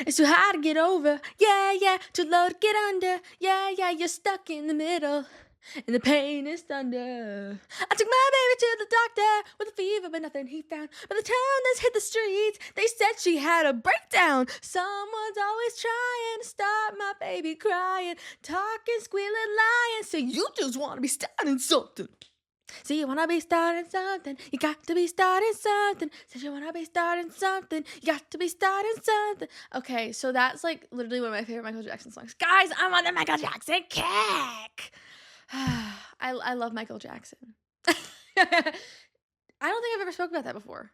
It's too hard to get over. Yeah, yeah, too low to get under. Yeah, yeah, you're stuck in the middle. And the pain is thunder. I took my baby to the doctor with a fever, but nothing he found. By the time this hit the streets, they said she had a breakdown. Someone's always trying to stop my baby crying, talking, squealing, lying. So you just want to be starting something. So you wanna be starting something, you got to be starting something. Said you wanna be starting something, you got to be starting something. Okay, so that's like literally one of my favorite Michael Jackson songs. Guys, I'm on the Michael Jackson kick. I love Michael Jackson. I don't think I've ever spoken about that before.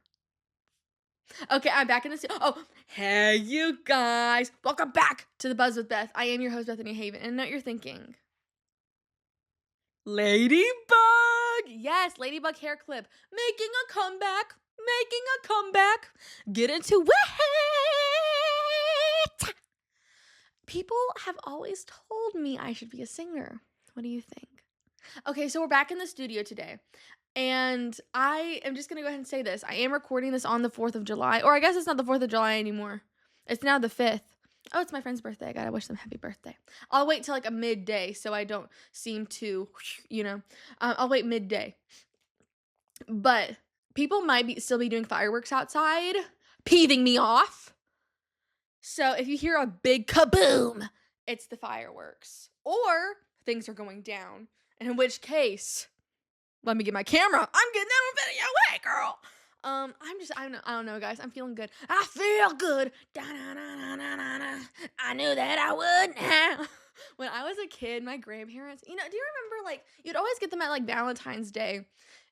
Okay, I'm back in the oh, hey you guys. Welcome back to The Buzz with Beth. I am your host, Bethany Haven. And I know what you're thinking. Ladybug! Yes, Ladybug hair clip. Making a comeback. Making a comeback. Get into it! People have always told me I should be a singer. What do you think? Okay, so we're back in the studio today. And I am just going to go ahead and say this. I am recording this on the 4th of July. Or I guess it's not the 4th of July anymore. It's now the 5th. Oh, it's my friend's birthday. I gotta wish them happy birthday. I'll wait till like a midday so I don't seem too, I'll wait midday. But people might still be doing fireworks outside, peeving me off. So if you hear a big kaboom, it's the fireworks. Or things are going down. And in which case, let me get my camera. I'm getting that on video. Hey, girl. I don't know, guys. I'm feeling good. I feel good. Da-na-na-na-na-na. I knew that I would now. When I was a kid, my grandparents, do you remember, like, you'd always get them at, like, Valentine's Day.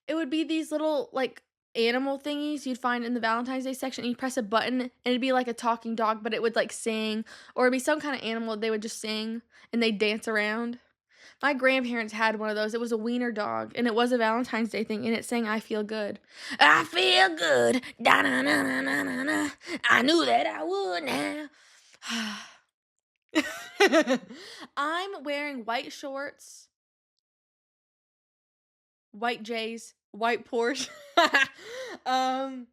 It would be these little, like, animal thingies you'd find in the Valentine's Day section, and you'd press a button, and it'd be like a talking dog, but it would, like, sing, or it'd be some kind of animal they would just sing, and they'd dance around. My grandparents had one of those. It was a wiener dog, and it was a Valentine's Day thing, and it sang I Feel Good. I feel good. Da-na-na-na-na-na. I knew that I would now. I'm wearing white shorts, white J's, white Porsche. Oh,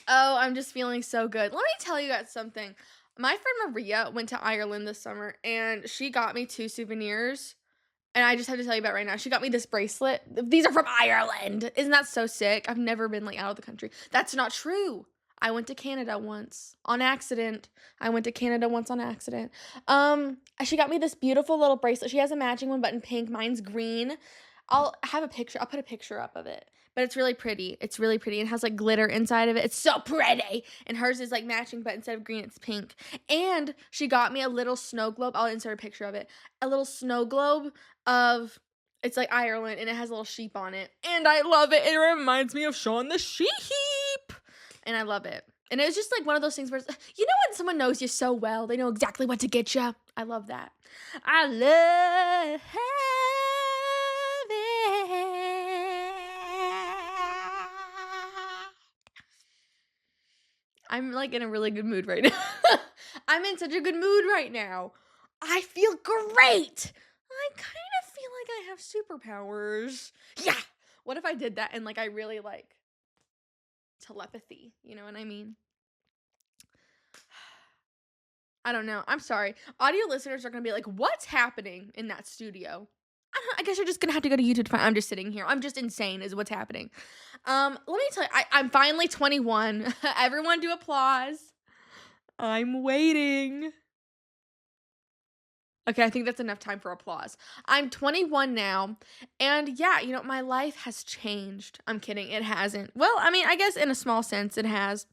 I'm just feeling so good. Let me tell you guys something. My friend Maria went to Ireland this summer, and she got me 2 souvenirs. And I just have to tell you about right now. She got me this bracelet. These are from Ireland. Isn't that so sick? I've never been, like, out of the country. That's not true. I went to Canada once on accident. She got me this beautiful little bracelet. She has a matching one, but in pink. Mine's green. I'll put a picture up of it. But it's really pretty. It's really pretty. It has, like, glitter inside of it. It's so pretty. And hers is, like, matching, but instead of green, it's pink. And she got me a little snow globe. I'll insert a picture of it. A little snow globe it's, like, Ireland, and it has a little sheep on it. And I love it. It reminds me of Shaun the Sheep. And I love it. And it was just, like, one of those things where when someone knows you so well, they know exactly what to get you. I love that. I love it. I'm, like, in a really good mood right now. I'm in such a good mood right now. I feel great. I kind of feel like I have superpowers. Yeah. What if I did that and, like, I really, like, telepathy? You know what I mean? I don't know. I'm sorry. Audio listeners are going to be like, what's happening in that studio? I guess you're just going to have to go to YouTube to find. I'm just sitting here. I'm just insane is what's happening. Let me tell you, I'm finally 21. Everyone do applause. I'm waiting. Okay, I think that's enough time for applause. I'm 21 now, and yeah, my life has changed. I'm kidding, it hasn't. Well, I mean, I guess in a small sense it has.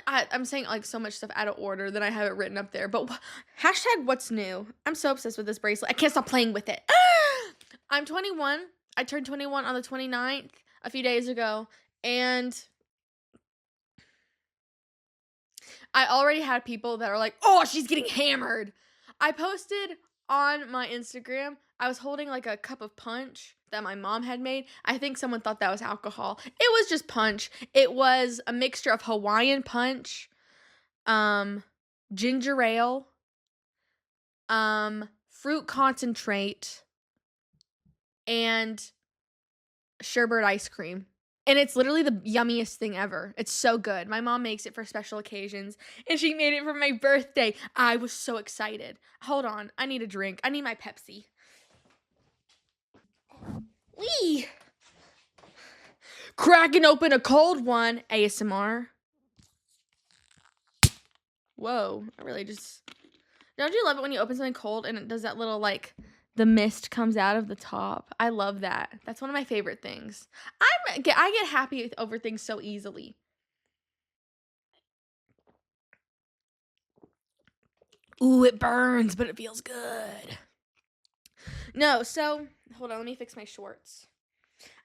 I'm saying, like, so much stuff out of order that I have it written up there, but hashtag what's new? I'm so obsessed with this bracelet. I can't stop playing with it. I'm 21. I turned 21 on the 29th a few days ago, and I already had people that are like, oh, she's getting hammered. I posted on my Instagram, I was holding, like, a cup of punch that my mom had made. I think someone thought that was alcohol. It was just punch. It was a mixture of Hawaiian punch, ginger ale, fruit concentrate, and sherbet ice cream. And it's literally the yummiest thing ever. It's so good. My mom makes it for special occasions, and she made it for my birthday. I was so excited. Hold on. I need a drink. I need my Pepsi. Wee! Cracking open a cold one. ASMR. Whoa. I really just... Don't you love it when you open something cold and it does that little, like, the mist comes out of the top? I love that. That's one of my favorite things. I get happy over things so easily. Ooh, it burns, but it feels good. No, so, hold on, let me fix my shorts.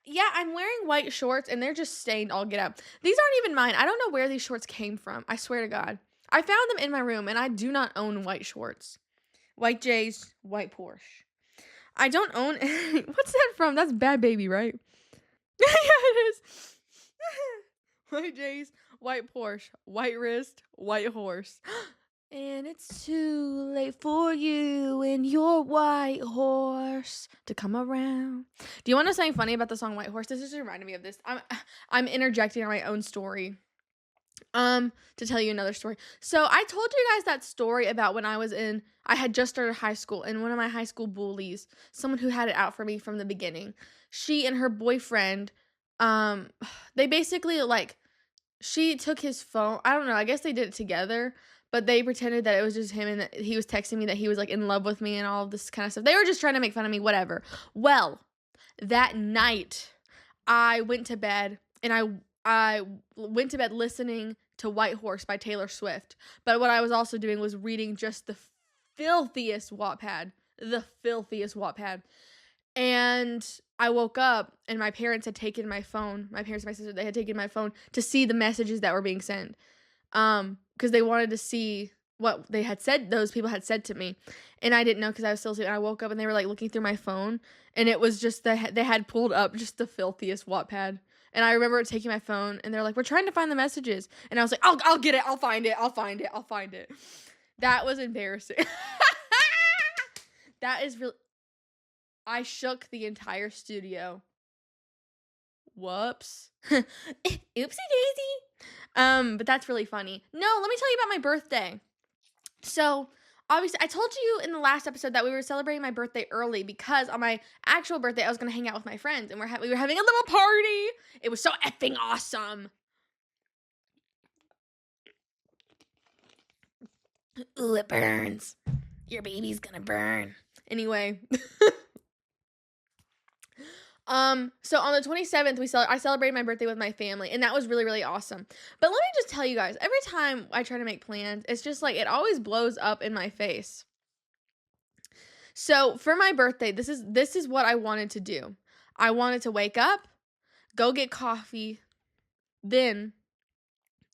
Yeah, I'm wearing white shorts, and they're just stained all get out. These aren't even mine. I don't know where these shorts came from. I swear to God. I found them in my room, and I do not own white shorts. White J's, white Porsche. I don't own... What's that from? That's Bad Baby, right? Yeah, it is. White J's, white Porsche, white wrist, white horse. And it's too late for you and your white horse to come around. Do you want to know something funny about the song White Horse? This just reminded me of this. I'm interjecting on my own story. To tell you another story. So I told you guys that story about when I had just started high school, and one of my high school bullies, someone who had it out for me from the beginning, she and her boyfriend, they basically, like, she took his phone. I don't know. I guess they did it together, but they pretended that it was just him and that he was texting me that he was, like, in love with me and all of this kind of stuff. They were just trying to make fun of me, whatever. Well, that night, I went to bed, and I went to bed listening to White Horse by Taylor Swift. But what I was also doing was reading just the filthiest Wattpad. The filthiest Wattpad. And I woke up, and my parents had taken my phone. My parents and my sister, they had taken my phone to see the messages that were being sent. Because they wanted to see what they had said, those people had said to me. And I didn't know because I was still asleep. And I woke up, and they were, like, looking through my phone. And it was just, they had pulled up just the filthiest Wattpad. And I remember taking my phone, and they're like, we're trying to find the messages. And I was like, I'll get it. I'll find it. I'll find it. I'll find it. That was embarrassing. That is really... I shook the entire studio. Whoops. Oopsie daisy. But that's really funny. No, let me tell you about my birthday. So... Obviously, I told you in the last episode that we were celebrating my birthday early because on my actual birthday, I was going to hang out with my friends, and we were having a little party. It was so effing awesome. Ooh, it burns. Your baby's going to burn. Anyway. So on the 27th, I celebrated my birthday with my family, and that was really, really awesome. But let me just tell you guys, every time I try to make plans, it's just like, it always blows up in my face. So for my birthday, this is what I wanted to do. I wanted to wake up, go get coffee, then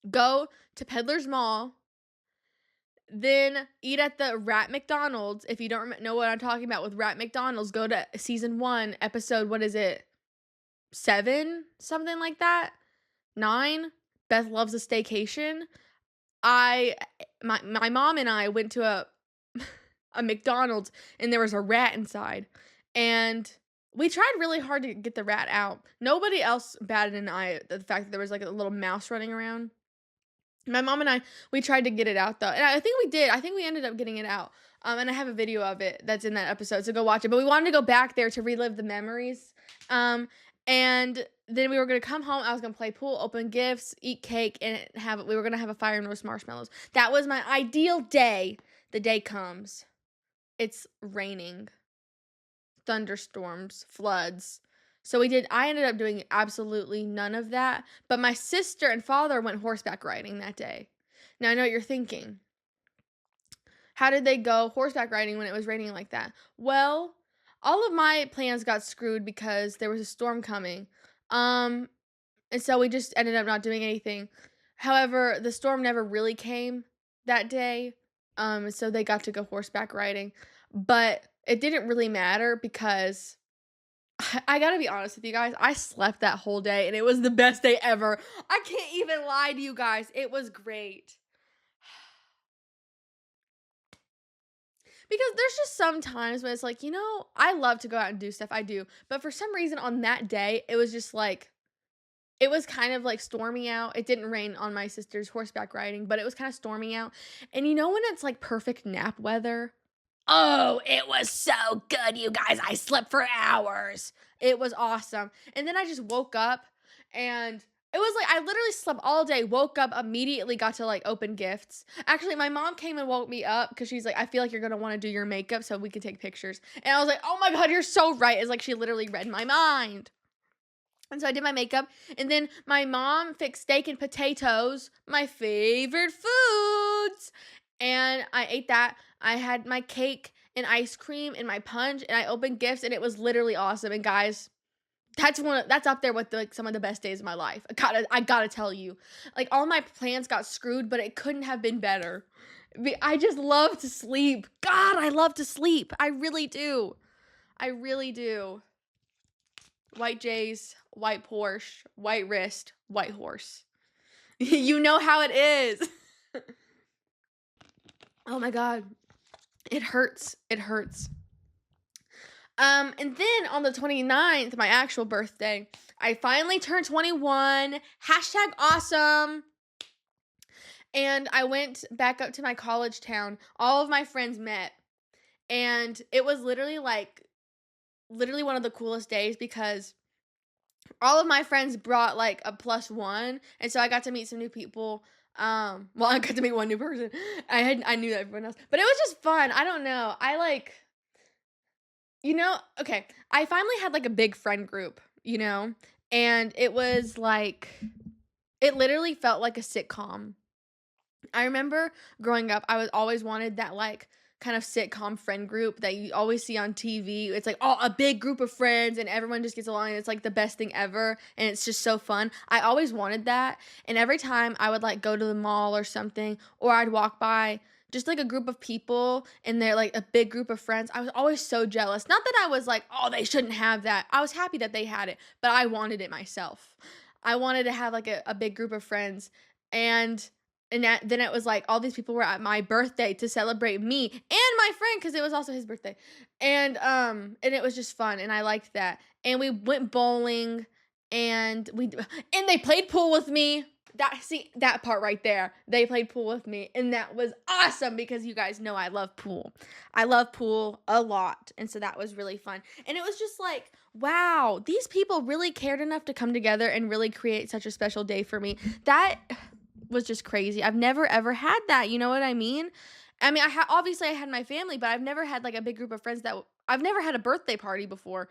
go to Peddler's Mall, then eat at the Rat McDonald's. If you don't know what I'm talking about with Rat McDonald's, go to season 1, episode, what is it? 7? Something like that? 9? Beth Loves a Staycation. My mom and I went to a McDonald's, and there was a rat inside. And we tried really hard to get the rat out. Nobody else batted an eye at the fact that there was, like, a little mouse running around. My mom and I, we tried to get it out, though. And I think we did. I think we ended up getting it out. And I have a video of it that's in that episode, so go watch it. But we wanted to go back there to relive the memories. And then we were going to come home. I was going to play pool, open gifts, eat cake, and we were going to have a fire and roast marshmallows. That was my ideal day. The day comes. It's raining. Thunderstorms, floods. So I ended up doing absolutely none of that. But my sister and father went horseback riding that day. Now I know what you're thinking. How did they go horseback riding when it was raining like that? Well, all of my plans got screwed because there was a storm coming. And so we just ended up not doing anything. However, the storm never really came that day. So they got to go horseback riding. But it didn't really matter because I gotta be honest with you guys. I slept that whole day, and it was the best day ever. I can't even lie to you guys. It was great. Because there's just some times when it's like, I love to go out and do stuff. I do. But for some reason on that day, it was just like, It was kind of, like, stormy out. It didn't rain on my sister's horseback riding, but it was kinda stormy out, and you know when it's, like, perfect nap weather? Oh, it was so good, you guys. I slept for hours. It was awesome. And then I just woke up and it was like I literally slept all day, woke up, immediately got to like open gifts. Actually, my mom came and woke me up because she's like, I feel like you're gonna want to do your makeup so we can take pictures. And I was like, oh my God, you're so right. It's like she literally read my mind. And so I did my makeup, and then my mom fixed steak and potatoes, my favorite foods. And I ate that. I had my cake and ice cream and my punch, and I opened gifts, and it was literally awesome. And guys, that's up there with like some of the best days of my life. I gotta tell you, like all my plans got screwed, but it couldn't have been better. I just love to sleep. God, I love to sleep. I really do. I really do. White J's, white Porsche, white wrist, white horse. You know how it is. Oh my God. It hurts. It hurts. And then on the 29th, my actual birthday, I finally turned 21. Hashtag awesome. And I went back up to my college town. All of my friends met. And it was literally one of the coolest days because all of my friends brought like a +1, and so I got to meet some new people. Well, I got to meet one new person. I knew everyone else, but it was just fun. I don't know. Okay. I finally had like a big friend group, and it was like it literally felt like a sitcom. I remember growing up, I was always wanted that like kind of sitcom friend group that you always see on TV. It's like a big group of friends and everyone just gets along and it's like the best thing ever and it's just so fun. I always wanted that. And every time I would like go to the mall or something, or I'd walk by just like a group of people and they're like a big group of friends, I was always so jealous. Not that I was like, oh, they shouldn't have that. I was happy that they had it, but I wanted it myself. I wanted to have like a big group of friends. Then it was like all these people were at my birthday to celebrate me and my friend because it was also his birthday. And it was just fun and I liked that. And we went bowling and they played pool with me. That part right there. They played pool with me and that was awesome because you guys know I love pool. I love pool a lot. And so that was really fun. And it was just like, wow, these people really cared enough to come together and really create such a special day for me. That was just crazy. I've never ever had that. You know what I mean? I mean, obviously I had my family, but I've never had like a big group of friends I've never had a birthday party before.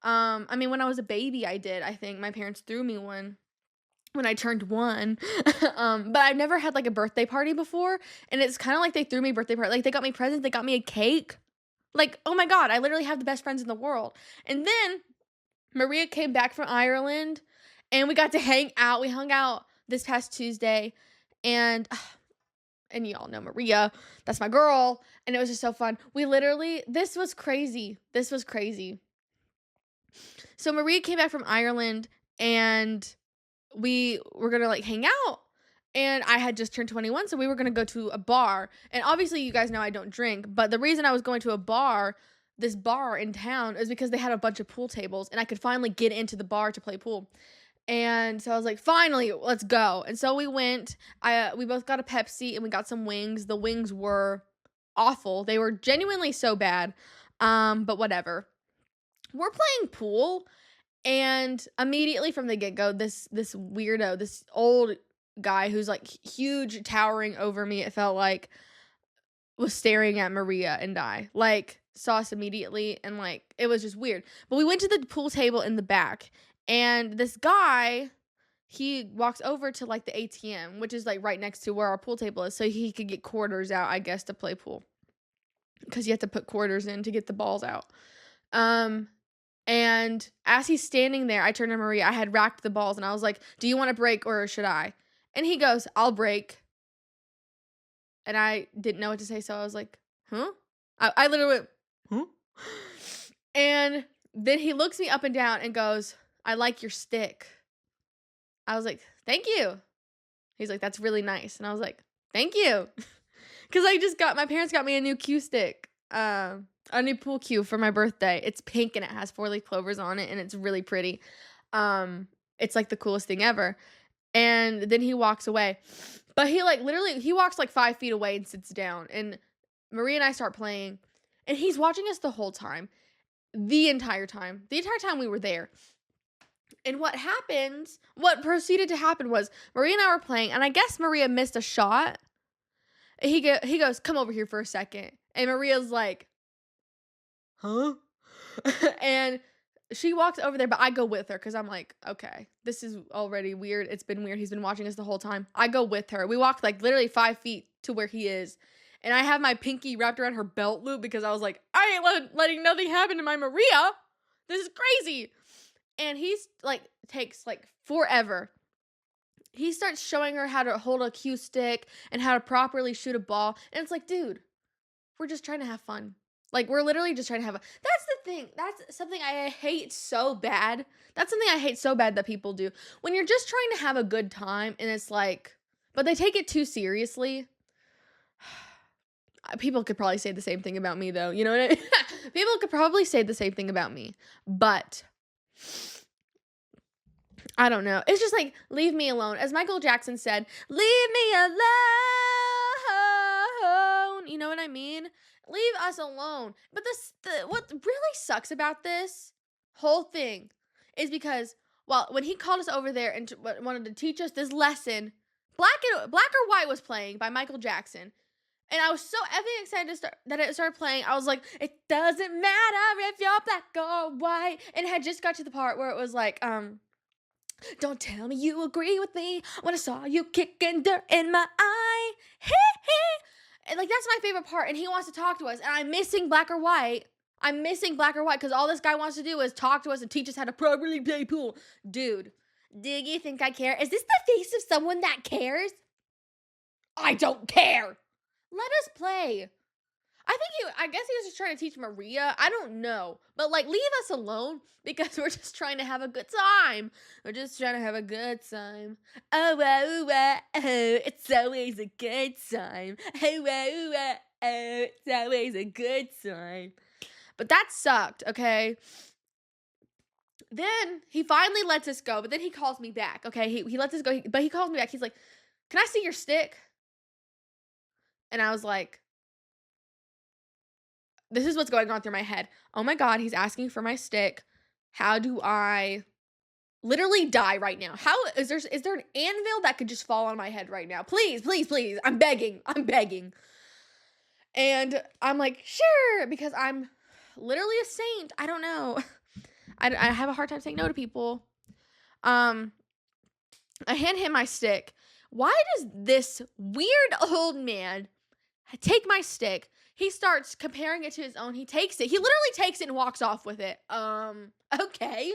I mean, when I was a baby, I did. I think my parents threw me one when I turned 1. But I've never had like a birthday party before, and it's kind of like they threw me a birthday party. Like they got me presents, they got me a cake. Like, oh my God, I literally have the best friends in the world. And then Maria came back from Ireland, and we got to hang out. We hung out this past Tuesday, and y'all know Maria, that's my girl, and it was just so fun. This was crazy. So Maria came back from Ireland, and we were gonna like hang out, and I had just turned 21, so we were gonna go to a bar, and obviously you guys know I don't drink, but the reason I was going to this bar in town is because they had a bunch of pool tables, and I could finally get into the bar to play pool. And so I was like, finally, let's go. And so we went. We both got a Pepsi and we got some wings. The wings were awful. They were genuinely so bad. But whatever. We're playing pool, and immediately from the get-go, this weirdo, this old guy who's like huge, towering over me, it felt like, was staring at Maria and I. Like, saw us immediately, and like it was just weird. But we went to the pool table in the back. And this guy, he walks over to like the ATM, which is like right next to where our pool table is, so he could get quarters out, I guess, to play pool. Because you have to put quarters in to get the balls out. And as he's standing there, I turned to Maria. I had racked the balls, and I was like, do you want to break or should I? And he goes, I'll break. And I didn't know what to say, so I was like, huh? I literally went, huh? And then he looks me up and down and goes, I like your stick. I was like, thank you. He's like, that's really nice. And I was like, thank you. Because my parents got me a new cue stick, a new pool cue for my birthday. It's pink and it has 4-leaf clovers on it and it's really pretty. It's like the coolest thing ever. And then he walks away. But he like literally he walks like 5 feet away and sits down. And Maria and I start playing. And he's watching us the whole time. The entire time. The entire time we were there. And what proceeded to happen was Maria and I were playing, and I guess Maria missed a shot. He goes, "Come over here for a second." And Maria's like, "Huh?" And she walks over there, but I go with her because I'm like, okay, this is already weird. It's been weird. He's been watching us the whole time. I go with her. We walk like literally 5 feet to where he is. And I have my pinky wrapped around her belt loop because I was like, I ain't letting nothing happen to my Maria. This is crazy. And he's like, takes like forever. He starts showing her how to hold a cue stick and how to properly shoot a ball. And it's like, dude, we're just trying to have fun. Like, we're literally just trying to have that's the thing. That's something I hate so bad. That's something I hate so bad that people do. When you're just trying to have a good time and it's like, but they take it too seriously. People could probably say the same thing about me, though. You know what I mean? People could probably say the same thing about me. But I don't know. It's just like, leave me alone. As Michael Jackson said, leave me alone. You know what I mean? Leave us alone. But what really sucks about this whole thing is because, well, when he called us over there and wanted to teach us this lesson, Black or White was playing by Michael Jackson. And I was so effing excited that it started playing. I was like, it doesn't matter if you're black or white. And it had just got to the part where it was like, don't tell me you agree with me when I saw you kicking dirt in my eye. And like, that's my favorite part. And he wants to talk to us. And I'm missing Black or White. Because all this guy wants to do is talk to us and teach us how to properly play pool. Dude, do you think I care? Is this the face of someone that cares? I don't care. Let us play. I guess he was just trying to teach Maria. I don't know. But like, leave us alone because we're just trying to have a good time. We're just trying to have a good time. Oh, oh, oh, oh, it's always a good time. Oh, oh, oh, oh, it's always a good time. But that sucked, okay? Then he finally lets us go, but then he calls me back, okay? He lets us go, but he calls me back. He's like, "Can I see your stick?" And I was like, this is what's going on through my head. Oh my God, he's asking for my stick. How do I literally die right now? How is there an anvil that could just fall on my head right now? Please, please, please. I'm begging. And I'm like, sure, because I'm literally a saint. I don't know. I have a hard time saying no to people. I hand him my stick. Why does this weird old man take my stick? He starts comparing it to his own. He takes it. He literally takes it and walks off with it. Okay.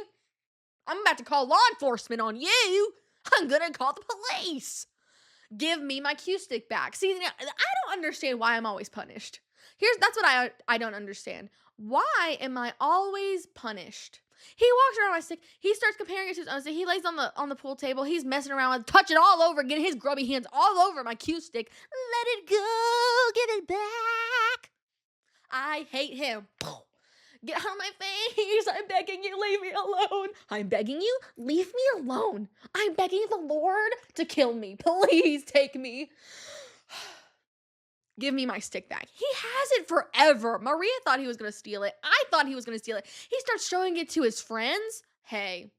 I'm about to call law enforcement on you. I'm gonna call the police. Give me my cue stick back. See, I don't understand why I'm always punished. That's what I don't understand. Why am I always punished? He walks around my stick. He starts comparing it to his own stick. He lays on the pool table. He's messing around with, touching all over, getting his grubby hands all over my cue stick. Let it go. Give it back. I hate him. Get out of my face. I'm begging you, leave me alone. I'm begging you, leave me alone. I'm begging the Lord to kill me. Please take me. Give me my stick back. He has it forever. Maria thought he was going to steal it. I thought he was going to steal it. He starts showing it to his friends. Hey,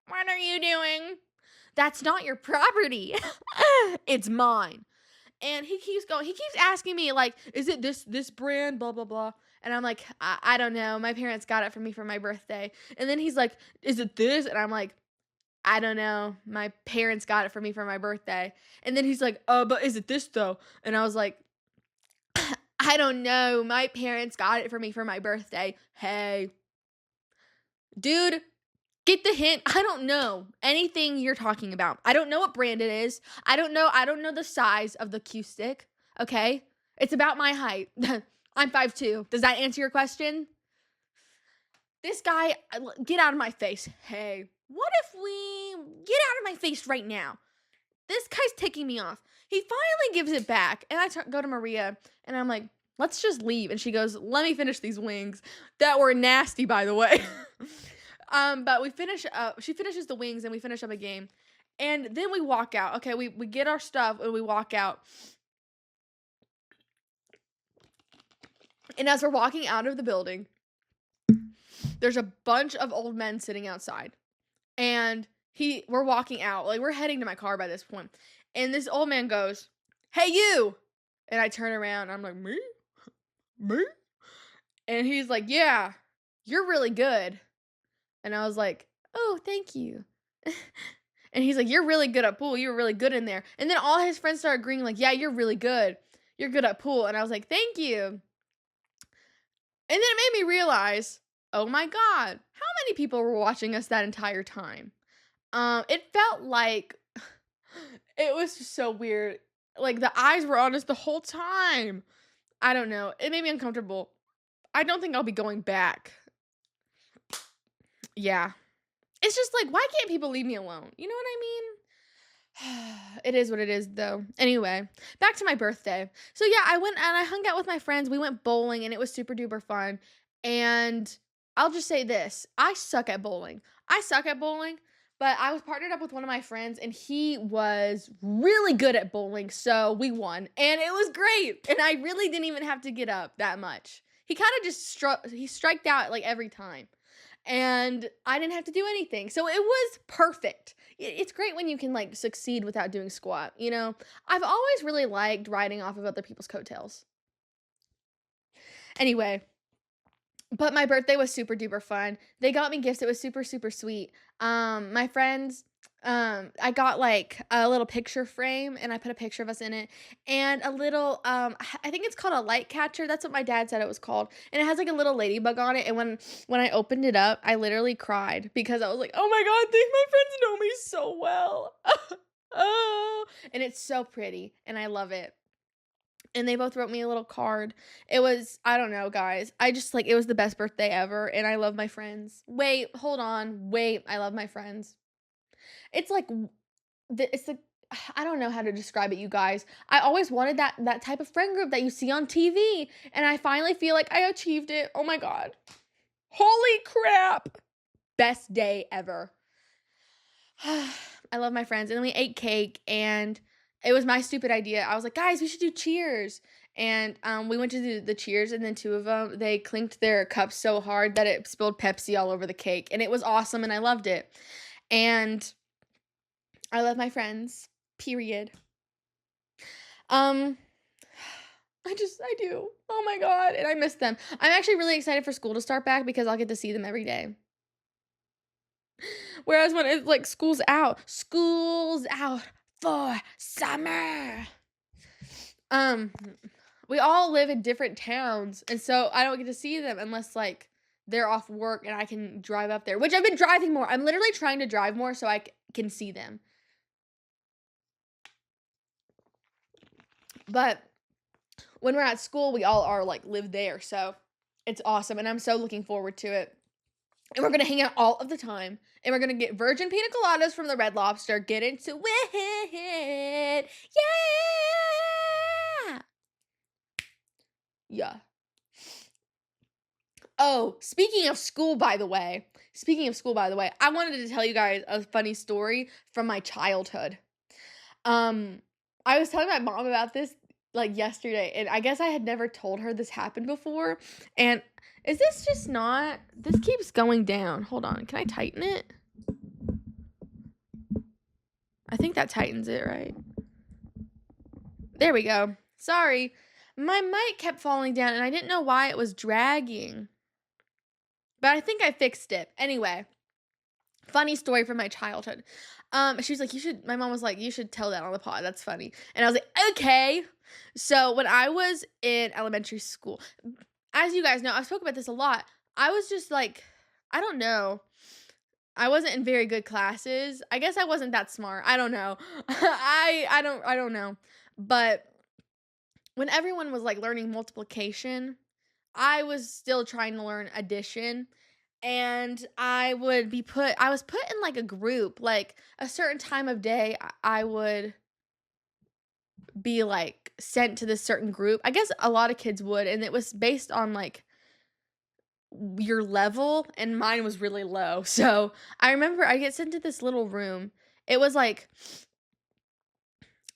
what are you doing? That's not your property. It's mine. And he keeps going. He keeps asking me, like, is it this brand, blah, blah, blah. And I'm like, I don't know. My parents got it for me for my birthday. And then he's like, is it this? And I'm like, I don't know. My parents got it for me for my birthday. And then he's like, but is it this though? And I was like, I don't know. My parents got it for me for my birthday. Hey, dude, get the hint. I don't know anything you're talking about. I don't know what brand it is. I don't know the size of the cue stick. Okay? It's about my height. I'm 5'2". Does that answer your question? This guy, get out of my face. Hey, what if we get out of my face right now? This guy's ticking me off. He finally gives it back. And I go to Maria and I'm like, let's just leave. And she goes, let me finish these wings. That were nasty, by the way. But we finish up. She finishes the wings, and we finish up a game, and then we walk out. Okay, we get our stuff and we walk out. And as we're walking out of the building, there's a bunch of old men sitting outside, and we're walking out. Like, we're heading to my car by this point, and this old man goes, "Hey, you!" And I turn around. And I'm like, "Me? Me?" And he's like, "Yeah, you're really good." And I was like, "Oh, thank you." And he's like, "You're really good at pool. You were really good in there." And then all his friends started agreeing, like, "Yeah, you're really good. You're good at pool." And I was like, "Thank you." And then it made me realize, oh my God, how many people were watching us that entire time? It felt like it was just so weird. Like, the eyes were on us the whole time. I don't know. It made me uncomfortable. I don't think I'll be going back. Yeah. It's just like, why can't people leave me alone? You know what I mean? It is what it is, though. Anyway, back to my birthday. So yeah, I went and I hung out with my friends. We went bowling, and it was super duper fun. And I'll just say this: I suck at bowling. But I was partnered up with one of my friends, and he was really good at bowling. So we won, and it was great. And I really didn't even have to get up that much. He kind of just striked out like every time. And I didn't have to do anything. So it was perfect. It's great when you can like succeed without doing squat, you know? I've always really liked riding off of other people's coattails. Anyway, but my birthday was super duper fun. They got me gifts. It was super super sweet. My friends, I got like a little picture frame, and I put a picture of us in it, and a little I think it's called a light catcher. That's what my dad said it was called. And it has like a little ladybug on it, and when I opened it up, I literally cried because I was like, "Oh my God, my friends know me so well." Oh, and it's so pretty, and I love it. And they both wrote me a little card. It was, I don't know, guys. I just like, it was the best birthday ever, and I love my friends. Wait, hold on. Wait, I love my friends. It's like it's the I don't know how to describe it, you guys. I always wanted that type of friend group that you see on TV, and I finally feel like I achieved it. Oh my God. Holy crap. Best day ever. I love my friends. And then we ate cake, and it was my stupid idea. I was like, "Guys, we should do cheers." And we went to do the cheers, and then two of them, they clinked their cups so hard that it spilled Pepsi all over the cake. And it was awesome, and I loved it. And I love my friends, period. Um, I do. Oh my God, and I miss them. I'm actually really excited for school to start back because I'll get to see them every day. Whereas when it's like school's out for summer. We all live in different towns, and so I don't get to see them unless like they're off work and I can drive up there, which I've been driving more. I'm literally trying to drive more so I can see them. But when we're at school, we all are like live there, so it's awesome, and I'm so looking forward to it. And we're gonna hang out all of the time, and we're gonna get virgin pina coladas from the Red Lobster. Get into it, yeah, yeah. Oh, speaking of school, by the way, I wanted to tell you guys a funny story from my childhood. Um, I was telling my mom about this like yesterday, and I guess I had never told her this happened before. And is this just not? This keeps going down. Hold on, can I tighten it? I think that tightens it, right? There we go. Sorry, my mic kept falling down, and I didn't know why it was dragging. But I think I fixed it. Anyway, funny story from my childhood. She was like, my mom was like, "You should tell that on the pod. That's funny." And I was like, "Okay." So when I was in elementary school, as you guys know, I've spoken about this a lot. I was just like, I don't know. I wasn't in very good classes. I guess I wasn't that smart. I don't know. I don't know. But when everyone was like learning multiplication, I was still trying to learn addition, and I was put in like a group, like a certain time of day I would be like sent to this certain group. I guess a lot of kids would, and it was based on like your level, and mine was really low. So I remember I get sent to this little room. It was like,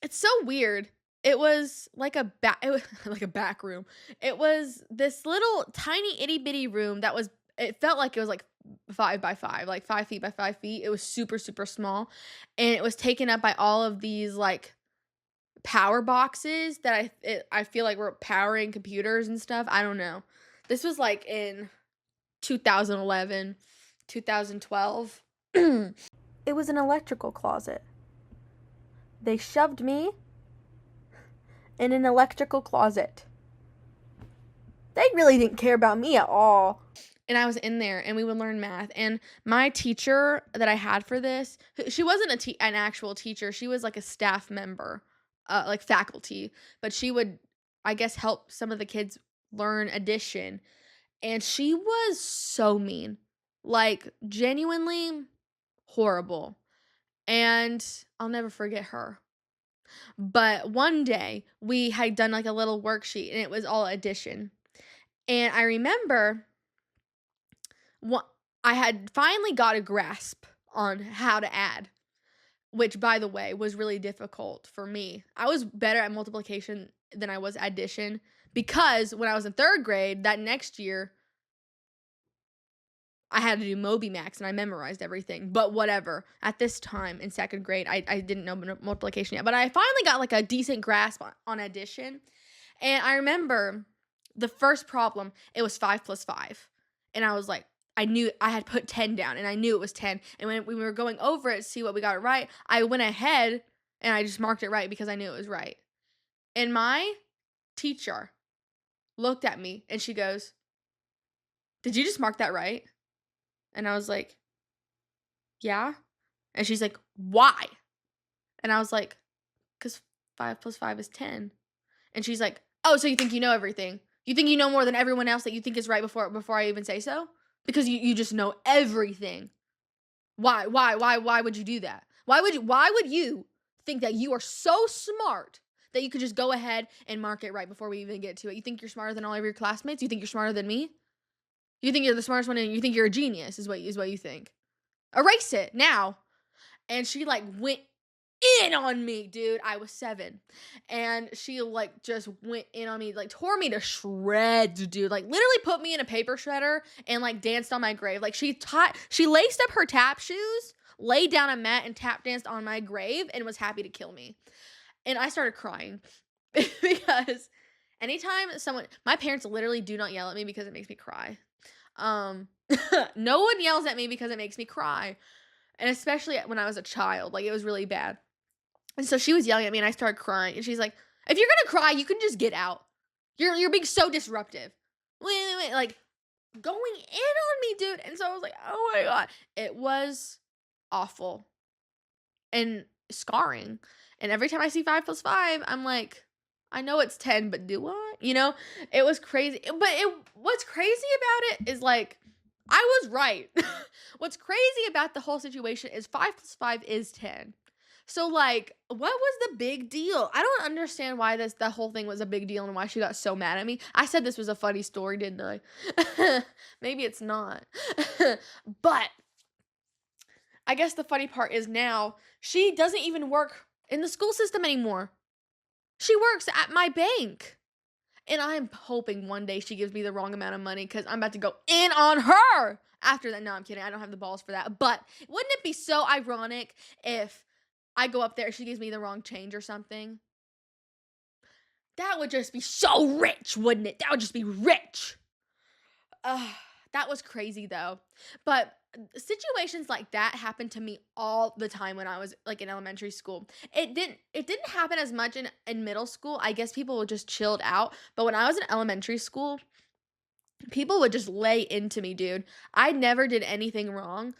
it's so weird. It was like it was like a back room. It was this little tiny itty bitty room that was, it felt like it was like 5 by 5, like 5 feet by 5 feet. It was super, super small. And it was taken up by all of these like power boxes that I feel like were powering computers and stuff. I don't know. This was like in 2011, 2012. It was an electrical closet. They shoved me in an electrical closet. They really didn't care about me at all. And I was in there, and we would learn math. And my teacher that I had for this, she wasn't an actual teacher. She was like a staff member, like faculty. But she would, I guess, help some of the kids learn addition. And she was so mean. Like, genuinely horrible. And I'll never forget her. But one day, we had done like a little worksheet, and it was all addition. And I remember I had finally got a grasp on how to add, which, by the way, was really difficult for me. I was better at multiplication than I was addition, because when I was in 3rd grade, that next year, I had to do Moby Max, and I memorized everything. But whatever. At this time in 2nd grade, I didn't know multiplication yet. But I finally got like a decent grasp on addition. And I remember the first problem, it was 5 plus 5. And I was like, I knew I had put 10 down, and I knew it was 10. And when we were going over it to see what we got it right, I went ahead and I just marked it right because I knew it was right. And my teacher looked at me and she goes, "Did you just mark that right?" And I was like, "Yeah." And she's like, "Why?" And I was like, "'Cause 5 plus 5 is 10. And she's like, "Oh, so you think you know everything? You think you know more than everyone else that you think is right before I even say so? Because you just know everything. Why would you do that? Why would you think that you are so smart that you could just go ahead and mark it right before we even get to it? You think you're smarter than all of your classmates? You think you're smarter than me? You think you're the smartest one, and you think you're a genius is what you think. Erase it now." And she like went in on me, dude. I was 7. And she like just went in on me, like tore me to shreds, dude. Like literally put me in a paper shredder and like danced on my grave. Like she laced up her tap shoes, laid down a mat, and tap danced on my grave, and was happy to kill me. And I started crying because anytime my parents literally do not yell at me because it makes me cry. No one yells at me because it makes me cry. And especially when I was a child, like it was really bad. And so she was yelling at me, and I started crying. And she's like, "If you're gonna cry, you can just get out. You're being so disruptive." Wait. Like, going in on me, dude. And so I was like, oh my God. It was awful and scarring. And every time I see 5 plus 5, I'm like, I know it's 10, but do I? You know? It was crazy. But what's crazy about it is like, I was right. What's crazy about the whole situation is 5 plus 5 is 10. So, like, what was the big deal? I don't understand why the whole thing was a big deal and why she got so mad at me. I said this was a funny story, didn't I? Maybe it's not. But I guess the funny part is now she doesn't even work in the school system anymore. She works at my bank. And I'm hoping one day she gives me the wrong amount of money, because I'm about to go in on her after that. No, I'm kidding. I don't have the balls for that. But wouldn't it be so ironic if I go up there, she gives me the wrong change or something? That would just be so rich, wouldn't it? That would just be rich. That was crazy though. But situations like that happened to me all the time when I was like in elementary school. It didn't happen as much in middle school. I guess people would just chilled out. But when I was in elementary school, people would just lay into me, dude. I never did anything wrong.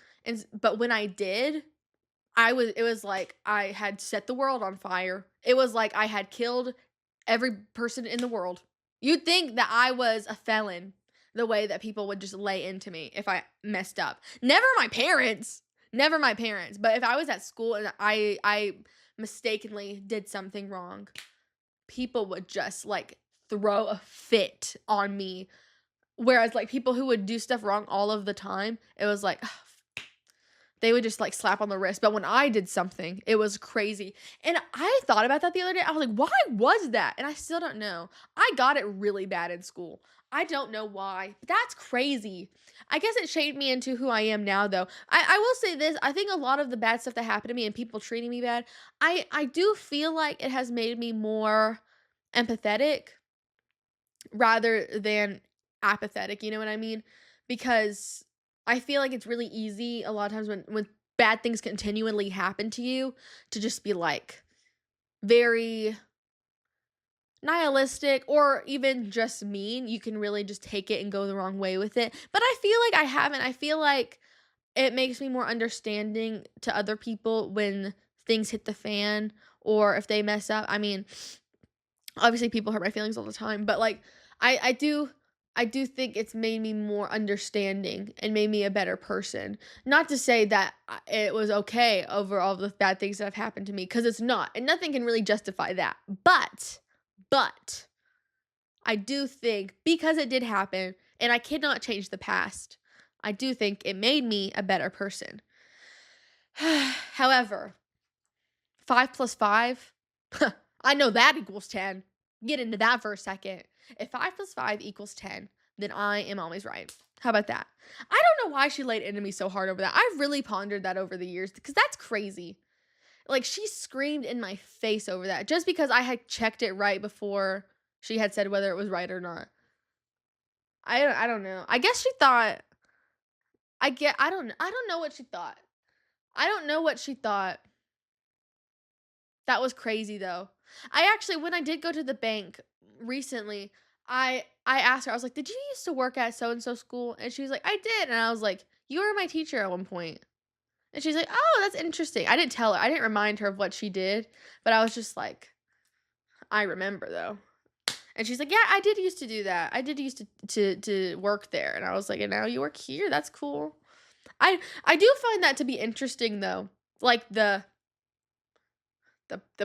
But when I did, it was like I had set the world on fire. It was like I had killed every person in the world. You'd think that I was a felon, the way that people would just lay into me if I messed up. Never my parents. But if I was at school and I mistakenly did something wrong, people would just like throw a fit on me Whereas, like, people who would do stuff wrong all of the time, it was like, they would just, like, slap on the wrist. But when I did something, it was crazy. And I thought about that the other day. I was like, why was that? And I still don't know. I got it really bad in school. I don't know why. But that's crazy. I guess it shaped me into who I am now, though. I will say this. I think a lot of the bad stuff that happened to me and people treating me bad, I do feel like it has made me more empathetic rather than apathetic, you know what I mean? Because I feel like it's really easy a lot of times when bad things continually happen to you to just be like very nihilistic or even just mean. You can really just take it and go the wrong way with it. But I feel like I haven't. I feel like it makes me more understanding to other people when things hit the fan or if they mess up. I mean, obviously people hurt my feelings all the time, but like I do think it's made me more understanding and made me a better person. Not to say that it was okay over all the bad things that have happened to me, because it's not, and nothing can really justify that. But I do think because it did happen and I cannot change the past, I do think it made me a better person. However, 5 plus 5, I know that equals 10. Get into that for a second. If 5 plus 5 equals 10, then I am always right. How about that? I don't know why she laid into me so hard over that. I've really pondered that over the years because that's crazy. Like, she screamed in my face over that just because I had checked it right before she had said whether it was right or not. I don't know. I guess she thought I don't know what she thought. I don't know what she thought. That was crazy though. I actually, when I did go to the bank recently, I asked her, I was like, "Did you used to work at so and so school?" And she was like, "I did." And I was like, "You were my teacher at one point." And she's like, "Oh, that's interesting." I didn't tell her. I didn't remind her of what she did, but I was just like, "I remember though." And she's like, "Yeah, I did used to do that. I did used to work there." And I was like, "And now you work here? That's cool." I do find that to be interesting though. Like the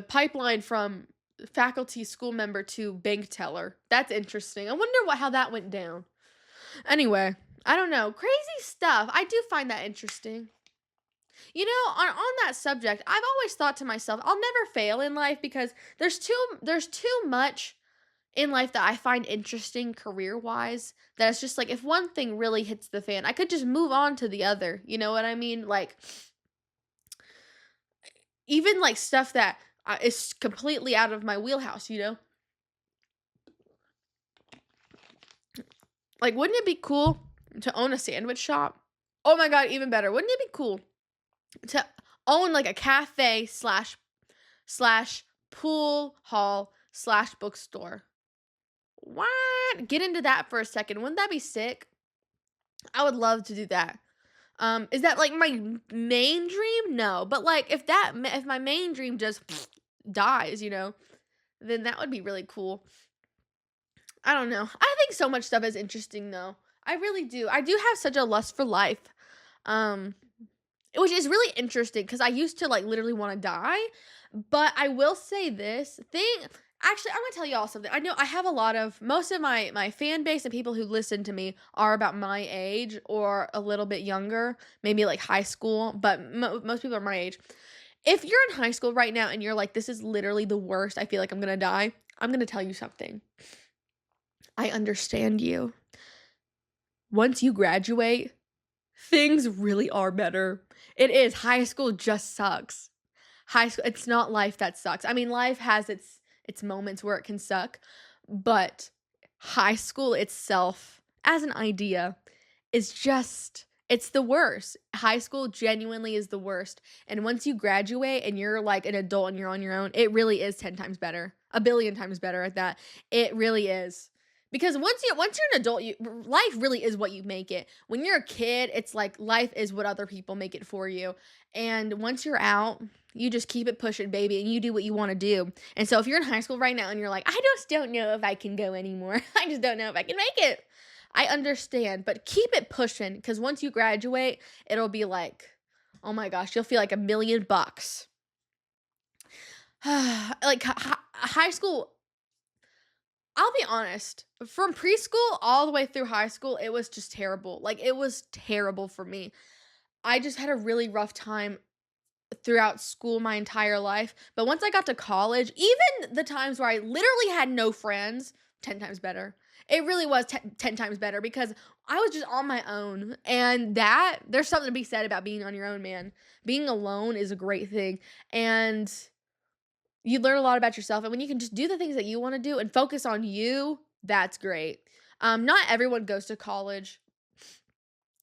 pipeline from faculty school member to bank teller. That's interesting. I wonder how that went down. Anyway, I don't know. Crazy stuff. I do find that interesting. You know, on that subject, I've always thought to myself, I'll never fail in life because there's too much in life that I find interesting career-wise that it's just like if one thing really hits the fan, I could just move on to the other. You know what I mean? Like even like stuff that is completely out of my wheelhouse, you know? Like, wouldn't it be cool to own a sandwich shop? Oh my God, even better. Wouldn't it be cool to own like a cafe slash pool hall slash bookstore? What? Get into that for a second. Wouldn't that be sick? I would love to do that. Is that like my main dream? No, but like if my main dream just dies, you know, then that would be really cool. I don't know. I think so much stuff is interesting though. I really do. I do have such a lust for life. Um which is really interesting because I used to like literally want to die. But I will say this thing. Actually, I'm gonna tell y'all something. I know I have a lot of most of my fan base and people who listen to me are about my age or a little bit younger, maybe like high school. But most people are my age. If you're in high school right now and you're like, this is literally the worst, I feel like I'm gonna die. I'm gonna tell you something. I understand you. Once you graduate, things really are better. It is. High school just sucks. High school, it's not life that sucks. I mean, life has its moments where it can suck, but high school itself as an idea is just it's the worst. High school genuinely is the worst. And once you graduate and you're like an adult and you're on your own, it really is 10 times better. A billion times better at that. It really is. Because once you're an adult, life really is what you make it. When you're a kid, it's like life is what other people make it for you. And once you're out, you just keep it pushing, baby, and you do what you want to do. And so if you're in high school right now and you're like, I just don't know if I can go anymore. I just don't know if I can make it. I understand, but keep it pushing because once you graduate, it'll be like, oh my gosh, you'll feel like $1,000,000. Like high school, I'll be honest, from preschool all the way through high school, it was just terrible. Like, it was terrible for me. I just had a really rough time throughout school my entire life. But once I got to college, even the times where I literally had no friends, 10 times better. It really was 10 times better because I was just on my own. And there's something to be said about being on your own, man. Being alone is a great thing. And you learn a lot about yourself. And when you can just do the things that you want to do and focus on you, that's great. Not everyone goes to college,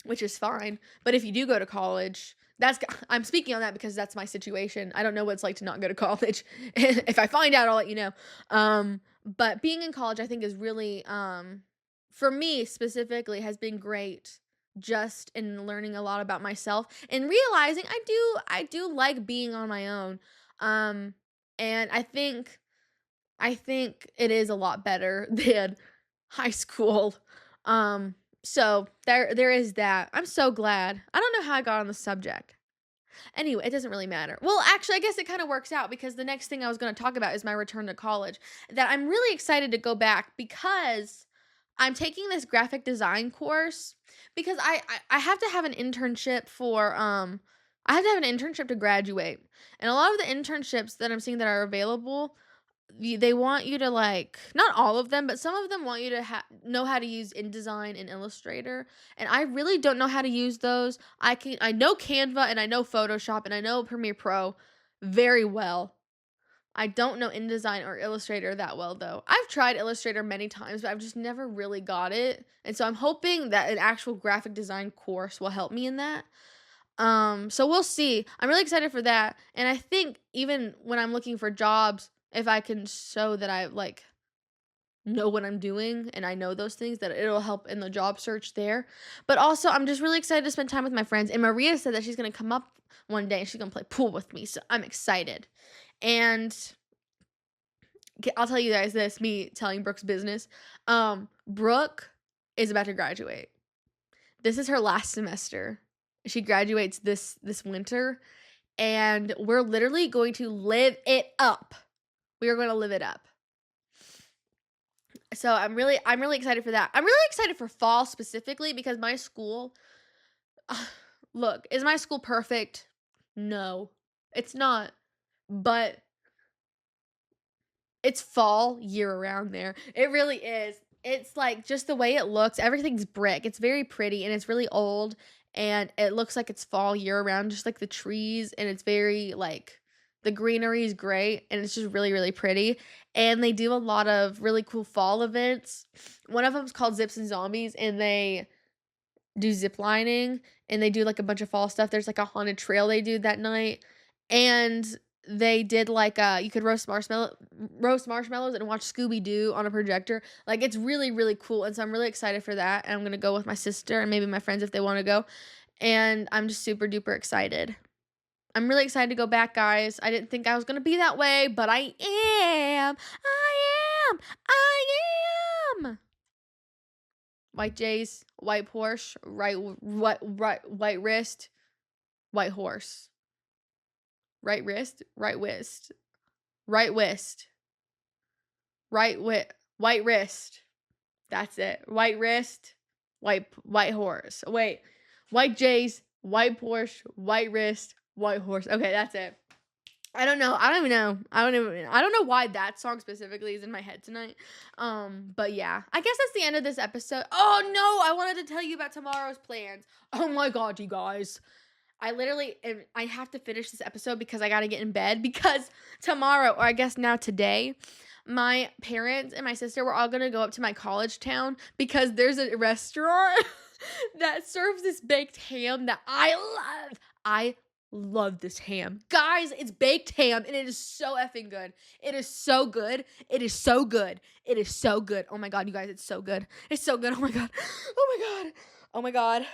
which is fine. But if you do go to college, I'm speaking on that because that's my situation. I don't know what it's like to not go to college. If I find out, I'll let you know. But being in college, I think, is really, for me specifically, has been great. Just in learning a lot about myself and realizing I do like being on my own. And I think it is a lot better than high school. So there is that. I'm so glad. I don't know how I got on the subject. Anyway, it doesn't really matter. Well, actually, I guess it kind of works out because the next thing I was going to talk about is my return to college. That I'm really excited to go back because I'm taking this graphic design course because I have to have an internship I have to have an internship to graduate. And a lot of the internships that I'm seeing that are available, they want you to, like, not all of them, but some of them want you to know how to use InDesign and Illustrator, and I really don't know how to use those. I know Canva and I know Photoshop and I know Premiere Pro very well. I don't know InDesign or Illustrator that well, though. I've tried Illustrator many times, but I've just never really got it, and so I'm hoping that an actual graphic design course will help me in that. So we'll see. I'm really excited for that, and I think even when I'm looking for jobs, if I can show that I, like, know what I'm doing and I know those things, that it'll help in the job search there. But also, I'm just really excited to spend time with my friends. And Maria said that she's going to come up one day and she's going to play pool with me. So I'm excited. And I'll tell you guys this, me telling Brooke's business. Brooke is about to graduate. This is her last semester. She graduates this winter. And we're literally going to live it up. We are going to live it up. So I'm really excited for that. I'm really excited for fall specifically because my school, look, is my school perfect? No, it's not. But it's fall year around there. It really is. It's like just the way it looks. Everything's brick. It's very pretty and it's really old and it looks like it's fall year around, just like the trees, and it's very, like, the greenery is great and it's just really, really pretty. And they do a lot of really cool fall events. One of them is called Zips and Zombies, and they do zip lining and they do, like, a bunch of fall stuff. There's, like, a haunted trail they do that night. And they did, like, you could roast marshmallows and watch Scooby-Doo on a projector. Like, it's really, really cool. And so I'm really excited for that. And I'm going to go with my sister and maybe my friends if they want to go. And I'm just super duper excited. I'm really excited to go back, guys. I didn't think I was going to be that way, but I am. I am. White J's, white Porsche, white wrist, white horse. Right wrist, right wrist, right wrist, white wrist. That's it. White wrist, white horse. Wait, white J's, white Porsche, white wrist, white horse. Okay, that's it. I don't know. I don't know why that song specifically is in my head tonight. But yeah, I guess that's the end of this episode. Oh no, I wanted to tell you about tomorrow's plans. Oh my god, you guys. I have to finish this episode because I got to get in bed because tomorrow, or I guess now today, my parents and my sister were all going to go up to my college town because there's a restaurant that serves this baked ham that I love. I love this ham. Guys, it's baked ham and it is so effing good. It is so good. It is so good. It is so good. Oh my god, you guys, it's so good. It's so good. Oh my god. Oh my god. Oh my god.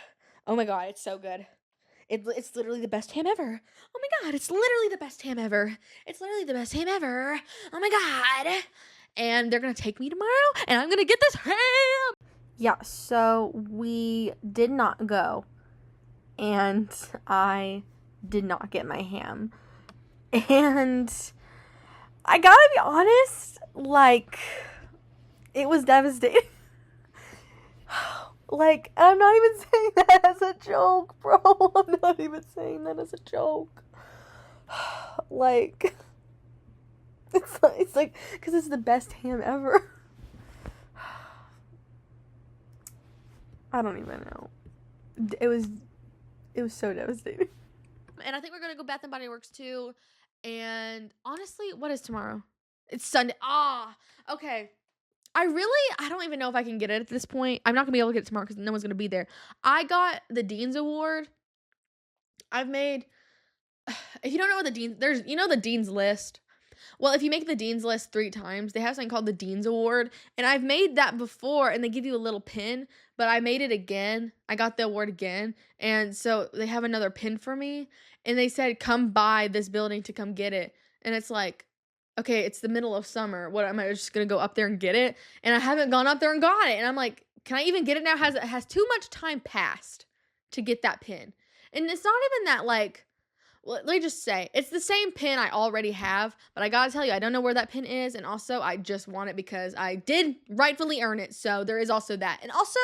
Oh my god, it's so good. It's literally the best ham ever. Oh my god, it's literally the best ham ever. It's literally the best ham ever. Oh my god. And they're going to take me tomorrow and I'm going to get this ham. Yeah, so we did not go and I did not get my ham. And I gotta be honest, like, It was devastating. Like, I'm not even saying that as a joke, bro. I'm not even saying that as a joke. Like, it's like, because it's the best ham ever. I don't even know. It was so devastating. And I think we're gonna go Bath and Body Works too. And honestly, what is tomorrow? It's Sunday. Okay. I don't even know if I can get it at this point. I'm not gonna be able to get it tomorrow because no one's gonna be there. I got the Dean's Award. I've made, if you don't know what the Dean's, the Dean's List. Well, if you make the Dean's List 3 times, they have something called the Dean's Award. And I've made that before, and they give you a little pin, but I made it again. I got the award again. And so they have another pin for me. And they said, come by this building to come get it. And it's like, okay, it's the middle of summer. What, am I just going to go up there and get it? And I haven't gone up there and got it. And I'm like, can I even get it now? Has too much time passed to get that pin. And it's not even that, like, well, let me just say, it's the same pin I already have, but I gotta tell you, I don't know where that pin is, and also, I just want it because I did rightfully earn it, so there is also that. And also,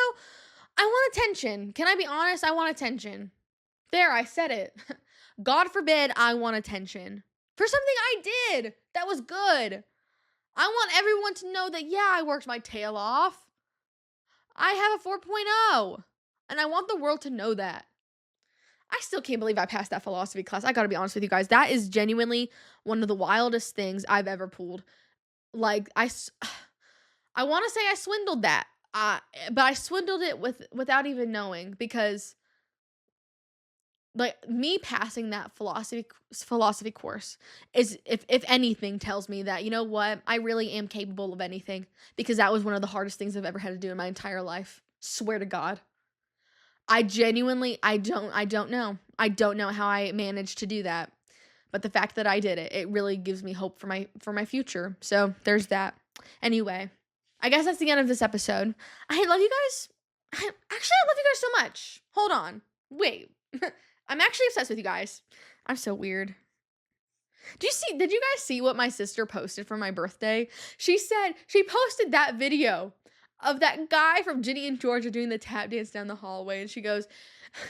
I want attention. Can I be honest? I want attention. There, I said it. God forbid I want attention. For something I did that was good. I want everyone to know that, yeah, I worked my tail off. I have a 4.0, and I want the world to know that. I still can't believe I passed that philosophy class. I gotta be honest with you guys. That is genuinely one of the wildest things I've ever pulled. Like, I want to say I swindled that. But I swindled it without even knowing, because, like, me passing that philosophy course is, if anything, tells me that, you know what, I really am capable of anything, because that was one of the hardest things I've ever had to do in my entire life. Swear to God. I genuinely, I don't know. I don't know how I managed to do that. But the fact that I did it, it really gives me hope for my future. So there's that. Anyway, I guess that's the end of this episode. I love you guys. I love you guys so much. Hold on. Wait. I'm actually obsessed with you guys. I'm so weird. Did you guys see what my sister posted for my birthday? She posted that video of that guy from Ginny and Georgia doing the tap dance down the hallway, and she goes,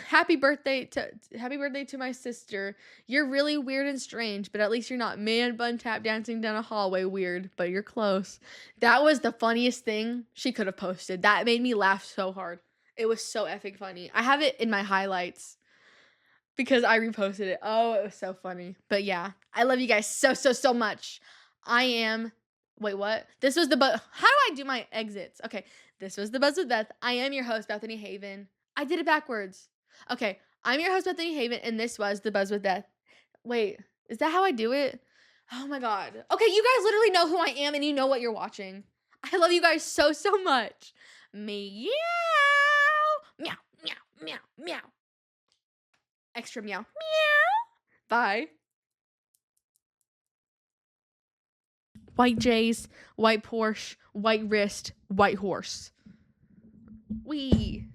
happy birthday to my sister. You're really weird and strange, but at least you're not man bun tap dancing down a hallway weird, but you're close. That was the funniest thing she could have posted. That made me laugh so hard. It was so effing funny. I have it in my highlights because I reposted it. Oh, it was so funny. But yeah, I love you guys so much. Wait, what? This was the buzz. How do I do my exits? Okay, this was the Buzz with Beth. I am your host, Bethany Haven. I did it backwards. Okay, I'm your host, Bethany Haven, and this was the Buzz with Beth. Wait, is that how I do it? Oh my God. Okay, you guys literally know who I am, and you know what you're watching. I love you guys so much. Meow. Meow, meow, meow, meow. Extra meow. Meow. Bye. White J's, white Porsche, white wrist, white horse. Wee.